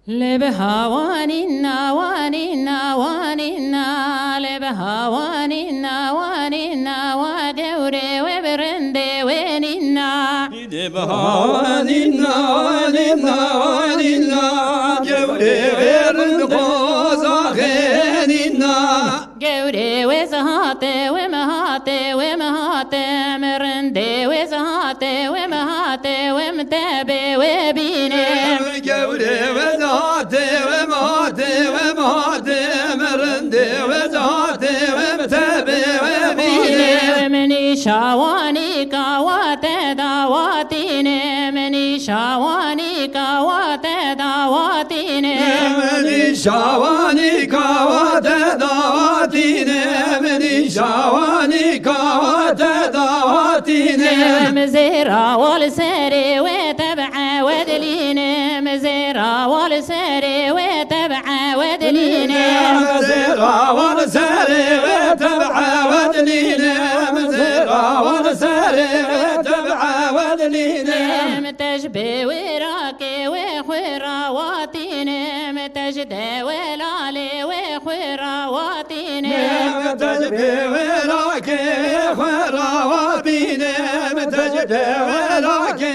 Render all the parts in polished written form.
لبها وانينا وانينا وانينا لبها وانينا وانينا ودوري وبرندي وينينا لبها وانينا وانينا وانينا جوري وبرندي وزاخينينا جوري وزهاتي ومهاتي ومهاتي مرندي وزهاتي ومهاتي ومتابي وبيني جوري وزهاتي ومهاتي ومهاتي مرندي وزهاتي ومتابي وبيني مني شاواني كوات دعواتيني مني شاواني كوات دعواتيني مني شاواني كوات دعواتيني مني شاواني كوات دعواتيني مزيرة والسري وتبع ودليني مزيرة والسري وتبع ودليني مزيرة والسري وتبع ودليني مزيرة والسري وتبع ودليني متجبي وراكي وخيرواتيني متجدي ولالي وخيرواتيني متجبي وراكي وخيرواتيني متجدي وراكي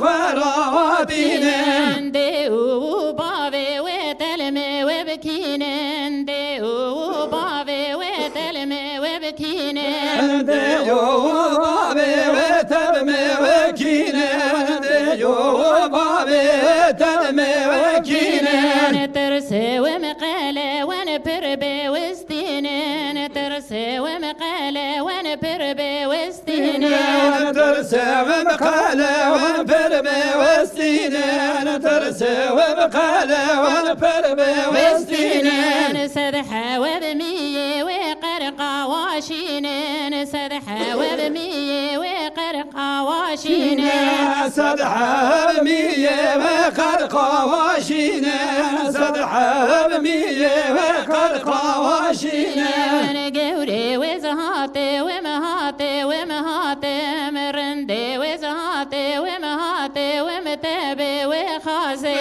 وخيرواتيني عندي وبابي وتلمي وبكيني عندي وبابي وتلمي وبكيني عندي وبابي وتلمي وبكيني عندي وبابي وتلمي وبكيني ترسي ومقالة ونبربي وستيني نترسي ومقالة ونبربي وستيني نترسي ومقالة ونبربي وستيني نترسي ومقالة ونبربي وستيني نسدحة وبمية وقرقة واشيني نسدحة وبمية وقرقة واشيني سدحة بمية وقرقة واشيني سدحة بمية وقرقة واشيني قوري وزهاتي ومهاتي ومهاتي مرندي وزهاتي ومهاتي ومتابي وخازي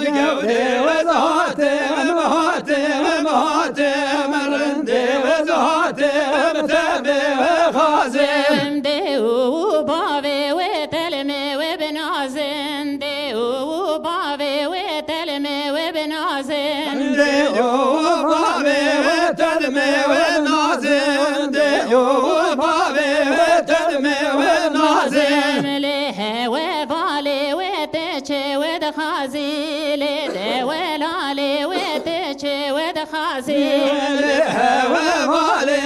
قوري وزهاتي ومهاتي ومهاتي مرندي وزهاتي ومتابي وخازي مدي وبابي وتلمي وبنازي مدي وبابي وتلمي وبنازي مدي وبابي وتلمي ونازي مدي وبابي وتلمي ونازي مليها وبالي وتشي ودخازي لدي ولالي وتشي ودخازي لها وبالي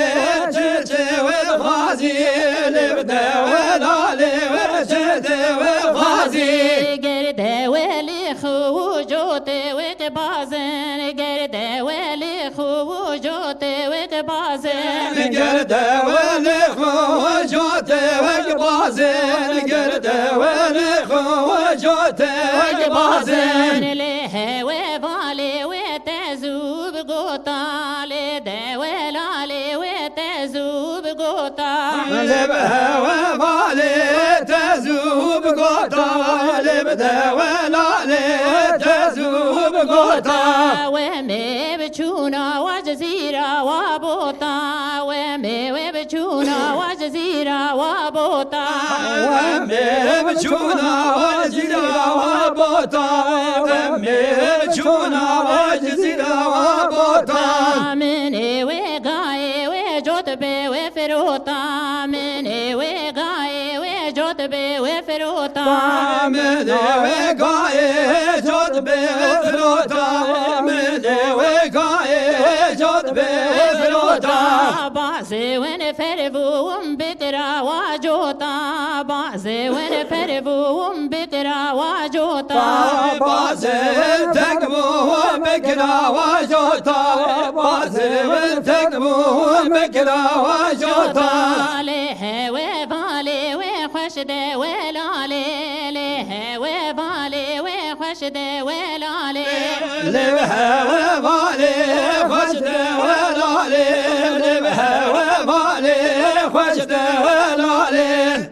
وتشي ودخازي لبدا ولالي وتشي ودخازي قرد ولي خوجوتي وقبازن قرد ولي خوجوتي وقبازن قرد ولي خوجوتي وقبازن قرد ولي خوجوتي وقبازن ليه وبالي وتزوب قوطا لدي ولالي وتزوب قوطا لبها وبالي تزوب قوطا لبدا ولالي تزوب قوطا ومي بجونا وجزيرة وبوطا ومي بجونا وجزيرة وبوطا ومي بجونا وجزيرة وبوطا ومي بجونا وجزيرة وبوطا مني وقاي وجطبي وفروطا مني وقاي وجطبي وفروطا مني وقاي جطبي وفروطا مني وقاي جطبي وفروطا بعزي ونفربو ومبكرا وجوطا بعزي ونفربو ومبكرا وجوطا بازي تقبو بكرا وجوطا بازي تقبو بكرا وجوطا ليه وبالي وخشد ولالي ليه وبالي وخشد ولالي لبها وبالي خشد ولالي لبها وبالي خشد ولالي